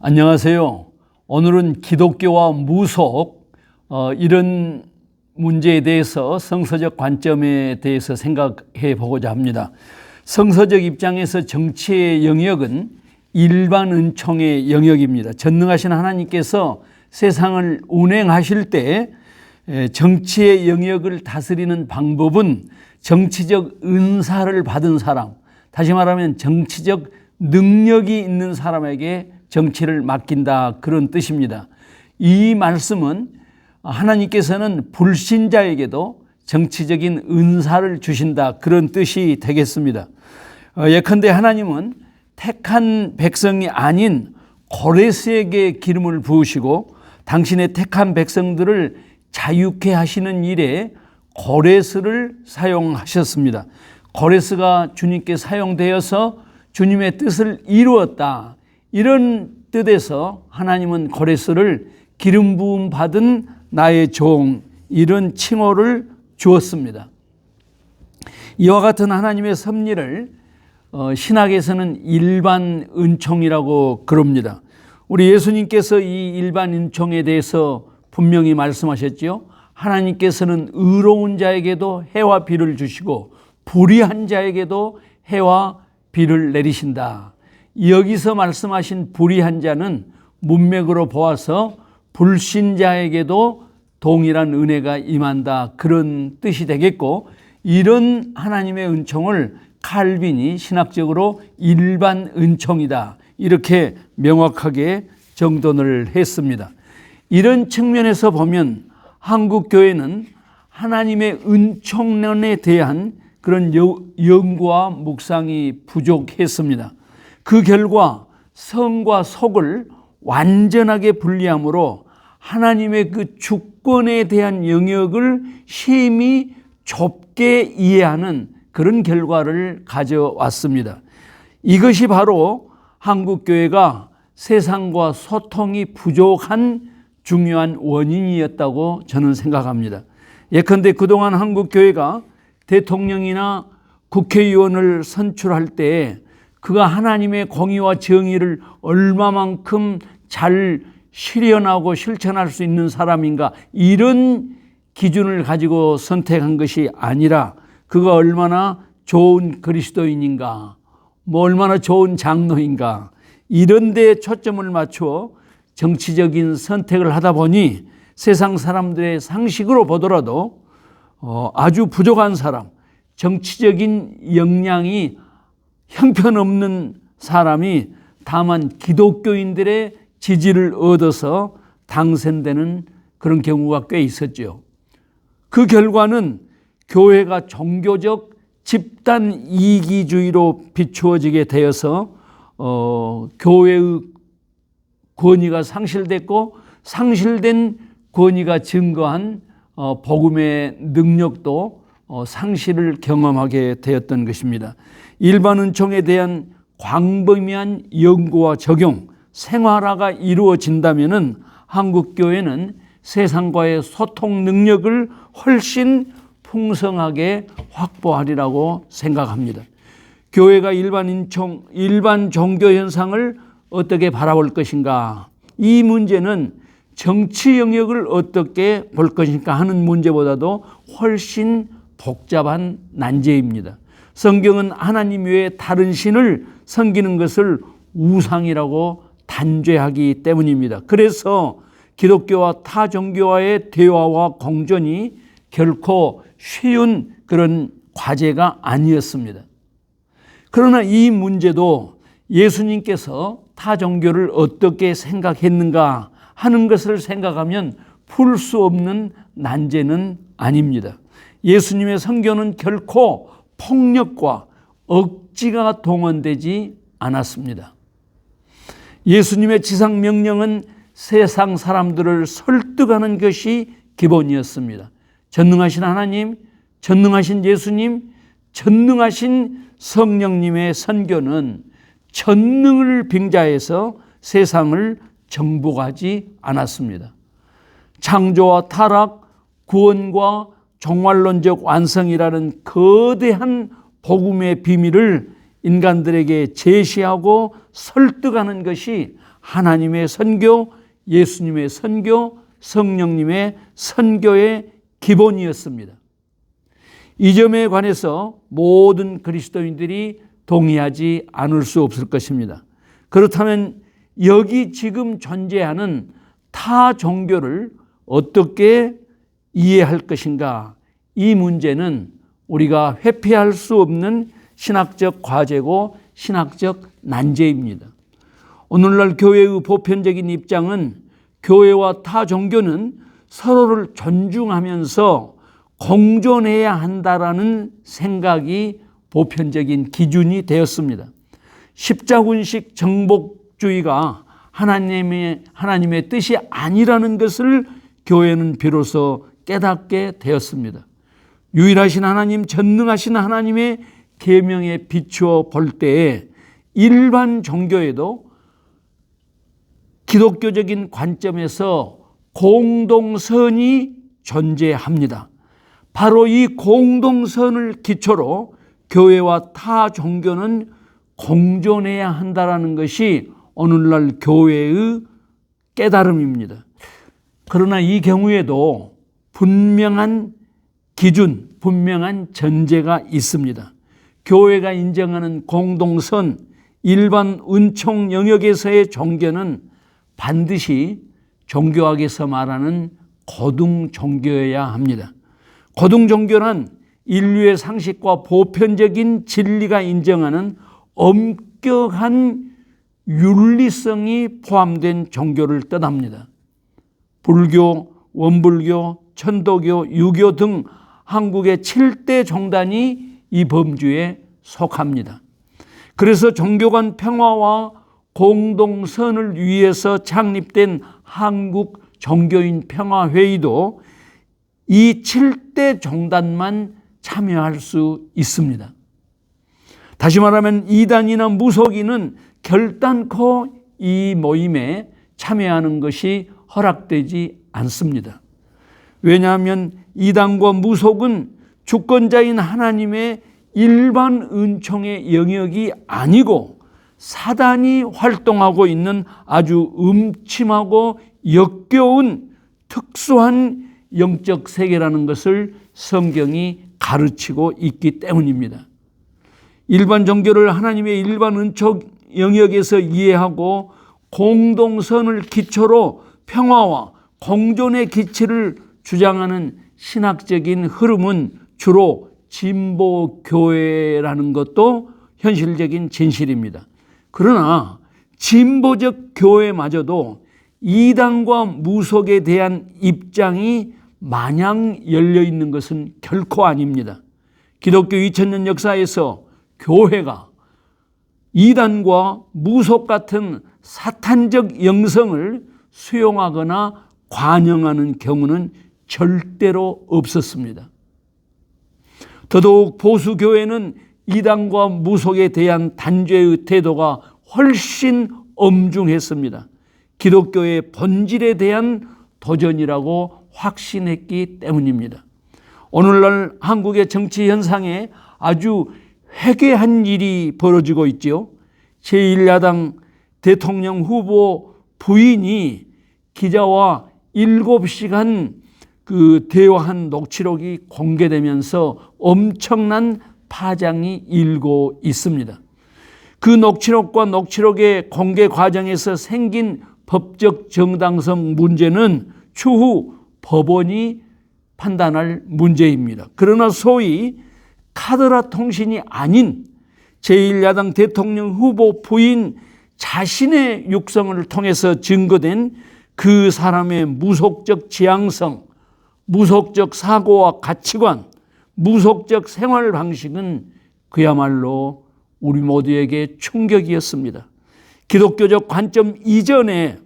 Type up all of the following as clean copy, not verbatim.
안녕하세요. 오늘은 기독교와 무속 이런 문제에 대해서 성서적 관점에 대해서 생각해 보고자 합니다. 성서적 입장에서 정치의 영역은 일반 은총의 영역입니다. 전능하신 하나님께서 세상을 운행하실 때 정치의 영역을 다스리는 방법은 정치적 은사를 받은 사람, 다시 말하면 정치적 능력이 있는 사람에게 정치를 맡긴다, 그런 뜻입니다. 이 말씀은 하나님께서는 불신자에게도 정치적인 은사를 주신다, 그런 뜻이 되겠습니다. 예컨대 하나님은 택한 백성이 아닌 고레스에게 기름을 부으시고 당신의 택한 백성들을 자유케 하시는 일에 고레스를 사용하셨습니다. 고레스가 주님께 사용되어서 주님의 뜻을 이루었다, 이런 뜻에서 하나님은 고레스를 기름 부음 받은 나의 종, 이런 칭호를 주었습니다. 이와 같은 하나님의 섭리를 신학에서는 일반 은총이라고 그럽니다. 우리 예수님께서 이 일반 은총에 대해서 분명히 말씀하셨지요. 하나님께서는 의로운 자에게도 해와 비를 주시고 불의한 자에게도 해와 비를 내리신다. 여기서 말씀하신 불의한 자는 문맥으로 보아서 불신자에게도 동일한 은혜가 임한다, 그런 뜻이 되겠고, 이런 하나님의 은총을 칼빈이 신학적으로 일반 은총이다, 이렇게 명확하게 정돈을 했습니다. 이런 측면에서 보면 한국 교회는 하나님의 은총론에 대한 그런 연구와 묵상이 부족했습니다. 그 결과 성과 속을 완전하게 분리함으로 하나님의 그 주권에 대한 영역을 심히 좁게 이해하는 그런 결과를 가져왔습니다. 이것이 바로 한국교회가 세상과 소통이 부족한 중요한 원인이었다고 저는 생각합니다. 예컨대 그동안 한국교회가 대통령이나 국회의원을 선출할 때 그가 하나님의 공의와 정의를 얼마만큼 잘 실현하고 실천할 수 있는 사람인가, 이런 기준을 가지고 선택한 것이 아니라 그가 얼마나 좋은 그리스도인인가, 얼마나 좋은 장로인가, 이런 데에 초점을 맞추어 정치적인 선택을 하다 보니 세상 사람들의 상식으로 보더라도 아주 부족한 사람, 정치적인 역량이 형편없는 사람이 다만 기독교인들의 지지를 얻어서 당선되는 그런 경우가 꽤 있었죠. 그 결과는 교회가 종교적 집단 이기주의로 비추어지게 되어서 교회의 권위가 상실됐고, 상실된 권위가 증거한 복음의 능력도 상실을 경험하게 되었던 것입니다. 일반 은총에 대한 광범위한 연구와 적용, 생활화가 이루어진다면 한국교회는 세상과의 소통 능력을 훨씬 풍성하게 확보하리라고 생각합니다. 교회가 일반 종교 현상을 어떻게 바라볼 것인가, 이 문제는 정치 영역을 어떻게 볼 것인가 하는 문제보다도 훨씬 복잡한 난제입니다. 성경은 하나님 외에 다른 신을 섬기는 것을 우상이라고 단죄하기 때문입니다. 그래서 기독교와 타 종교와의 대화와 공존이 결코 쉬운 그런 과제가 아니었습니다. 그러나 이 문제도 예수님께서 타 종교를 어떻게 생각했는가 하는 것을 생각하면 풀 수 없는 난제는 아닙니다. 예수님의 선교는 결코 폭력과 억지가 동원되지 않았습니다. 예수님의 지상 명령은 세상 사람들을 설득하는 것이 기본이었습니다. 전능하신 하나님, 전능하신 예수님, 전능하신 성령님의 선교는 전능을 빙자해서 세상을 정복하지 않았습니다. 창조와 타락, 구원과 종말론적 완성이라는 거대한 복음의 비밀을 인간들에게 제시하고 설득하는 것이 하나님의 선교, 예수님의 선교, 성령님의 선교의 기본이었습니다. 이 점에 관해서 모든 그리스도인들이 동의하지 않을 수 없을 것입니다. 그렇다면 여기 지금 존재하는 타 종교를 어떻게 이해할 것인가? 이 문제는 우리가 회피할 수 없는 신학적 과제고 신학적 난제입니다. 오늘날 교회의 보편적인 입장은 교회와 타 종교는 서로를 존중하면서 공존해야 한다라는 생각이 보편적인 기준이 되었습니다. 십자군식 정복주의가 하나님의 뜻이 아니라는 것을 교회는 비로소 깨닫게 되었습니다. 유일하신 하나님, 전능하신 하나님의 계명에 비추어 볼 때에 일반 종교에도 기독교적인 관점에서 공동선이 존재합니다. 바로 이 공동선을 기초로 교회와 타 종교는 공존해야 한다는 것이 오늘날 교회의 깨달음입니다. 그러나 이 경우에도 분명한 기준, 분명한 전제가 있습니다. 교회가 인정하는 공동선, 일반 은총 영역에서의 종교는 반드시 종교학에서 말하는 고등 종교여야 합니다. 고등 종교란 인류의 상식과 보편적인 진리가 인정하는 엄격한 윤리성이 포함된 종교를 뜻합니다. 불교, 원불교, 천도교, 유교 등 한국의 7대 종단이 이 범주에 속합니다. 그래서 종교 간 평화와 공동선을 위해서 창립된 한국 종교인 평화회의도 이 7대 종단만 참여할 수 있습니다. 다시 말하면 이단이나 무속인은 결단코 이 모임에 참여하는 것이 허락되지 않습니다. 왜냐하면 이단과 무속은 주권자인 하나님의 일반 은총의 영역이 아니고 사단이 활동하고 있는 아주 음침하고 역겨운 특수한 영적 세계라는 것을 성경이 가르치고 있기 때문입니다. 일반 종교를 하나님의 일반 은총 영역에서 이해하고 공동선을 기초로 평화와 공존의 기치를 주장하는 신학적인 흐름은 주로 진보교회라는 것도 현실적인 진실입니다. 그러나 진보적 교회마저도 이단과 무속에 대한 입장이 마냥 열려 있는 것은 결코 아닙니다. 기독교 2000년 역사에서 교회가 이단과 무속 같은 사탄적 영성을 수용하거나 관용하는 경우는 절대로 없었습니다. 더더욱 보수교회는 이단과 무속에 대한 단죄의 태도가 훨씬 엄중했습니다. 기독교의 본질에 대한 도전이라고 확신했기 때문입니다. 오늘날 한국의 정치 현상에 아주 회개한 일이 벌어지고 있죠. 제1야당 대통령 후보 부인이 기자와 7시간 대화한 녹취록이 공개되면서 엄청난 파장이 일고 있습니다. 그 녹취록과 녹취록의 공개 과정에서 생긴 법적 정당성 문제는 추후 법원이 판단할 문제입니다. 그러나 소위 카더라 통신이 아닌 제1야당 대통령 후보 부인 자신의 육성을 통해서 증거된 그 사람의 무속적 지향성, 무속적 사고와 가치관, 무속적 생활 방식은 그야말로 우리 모두에게 충격이었습니다. 기독교적 관점 이전에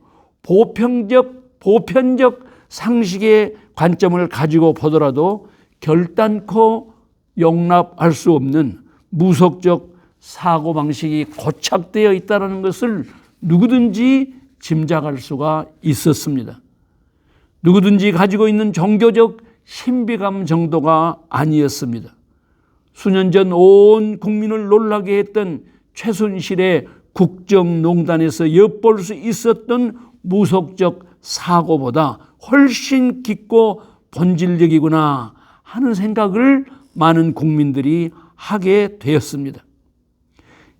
보편적 상식의 관점을 가지고 보더라도 결단코 용납할 수 없는 무속적 사고방식이 고착되어 있다는 것을 누구든지 짐작할 수가 있었습니다. 누구든지 가지고 있는 종교적 신비감 정도가 아니었습니다. 수년 전 온 국민을 놀라게 했던 최순실의 국정농단에서 엿볼 수 있었던 무속적 사고보다 훨씬 깊고 본질적이구나 하는 생각을 많은 국민들이 하게 되었습니다.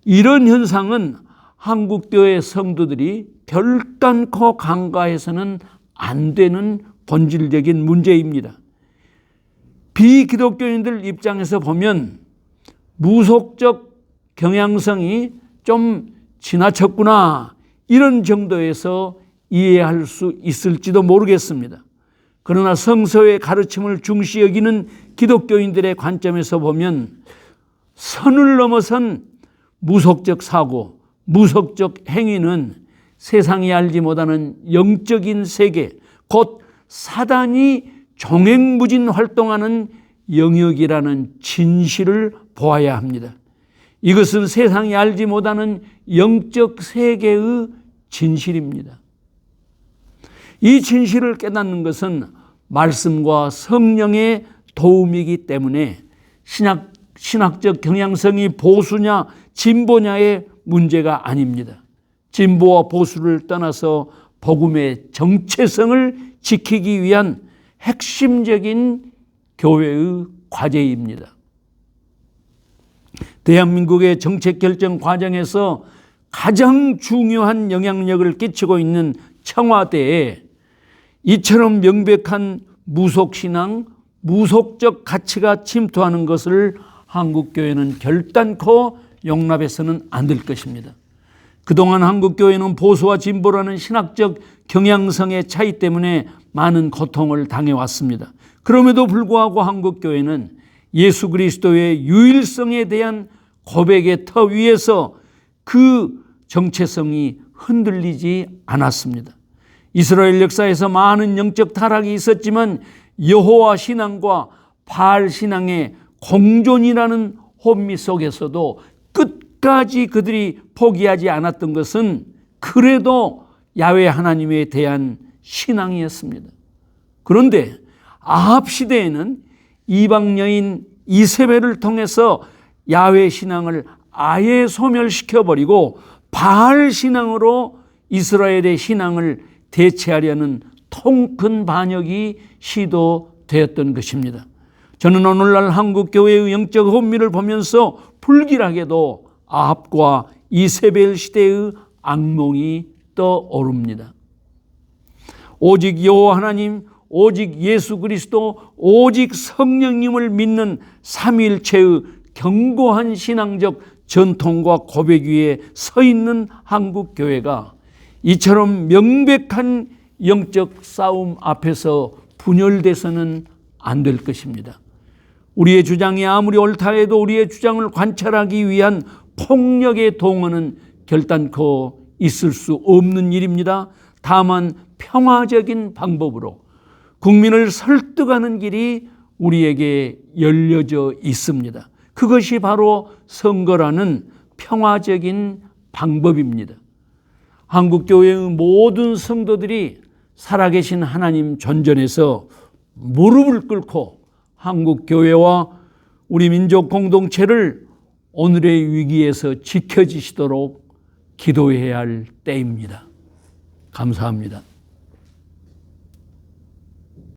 이런 현상은 한국교회 성도들이 결단코 간과해서는 안 되는 본질적인 문제입니다. 비기독교인들 입장에서 보면 무속적 경향성이 좀 지나쳤구나 이런 정도에서 이해할 수 있을지도 모르겠습니다. 그러나 성서의 가르침을 중시 여기는 기독교인들의 관점에서 보면 선을 넘어선 무속적 사고, 무속적 행위는 세상이 알지 못하는 영적인 세계, 곧 사단이 종횡무진 활동하는 영역이라는 진실을 보아야 합니다. 이것은 세상이 알지 못하는 영적 세계의 진실입니다. 이 진실을 깨닫는 것은 말씀과 성령의 도움이기 때문에 신학적 경향성이 보수냐 진보냐의 문제가 아닙니다. 진보와 보수를 떠나서 복음의 정체성을 지키기 위한 핵심적인 교회의 과제입니다. 대한민국의 정책 결정 과정에서 가장 중요한 영향력을 끼치고 있는 청와대에 이처럼 명백한 무속신앙, 무속적 가치가 침투하는 것을 한국교회는 결단코 용납해서는 안 될 것입니다. 그동안 한국교회는 보수와 진보라는 신학적 경향성의 차이 때문에 많은 고통을 당해왔습니다. 그럼에도 불구하고 한국교회는 예수 그리스도의 유일성에 대한 고백의 터 위에서 그 정체성이 흔들리지 않았습니다. 이스라엘 역사에서 많은 영적 타락이 있었지만 여호와 신앙과 바알 신앙의 공존이라는 혼미 속에서도 끝까지 그들이 포기하지 않았던 것은 그래도 야훼 하나님에 대한 신앙이었습니다. 그런데 아합 시대에는 이방 여인 이세벨을 통해서 야훼 신앙을 아예 소멸시켜버리고 바알 신앙으로 이스라엘의 신앙을 대체하려는 통큰 반역이 시도되었던 것입니다. 저는 오늘날 한국교회의 영적 혼미를 보면서 불길하게도 아합과 이세벨 시대의 악몽이 떠오릅니다. 오직 여호와 하나님, 오직 예수 그리스도, 오직 성령님을 믿는 삼위일체의 견고한 신앙적 전통과 고백 위에 서 있는 한국교회가 이처럼 명백한 영적 싸움 앞에서 분열돼서는 안 될 것입니다. 우리의 주장이 아무리 옳다 해도 우리의 주장을 관찰하기 위한 폭력의 동원은 결단코 있을 수 없는 일입니다. 다만 평화적인 방법으로 국민을 설득하는 길이 우리에게 열려져 있습니다. 그것이 바로 선거라는 평화적인 방법입니다. 한국교회의 모든 성도들이 살아계신 하나님 전전에서 무릎을 꿇고 한국교회와 우리 민족 공동체를 오늘의 위기에서 지켜주시도록 기도해야 할 때입니다. 감사합니다.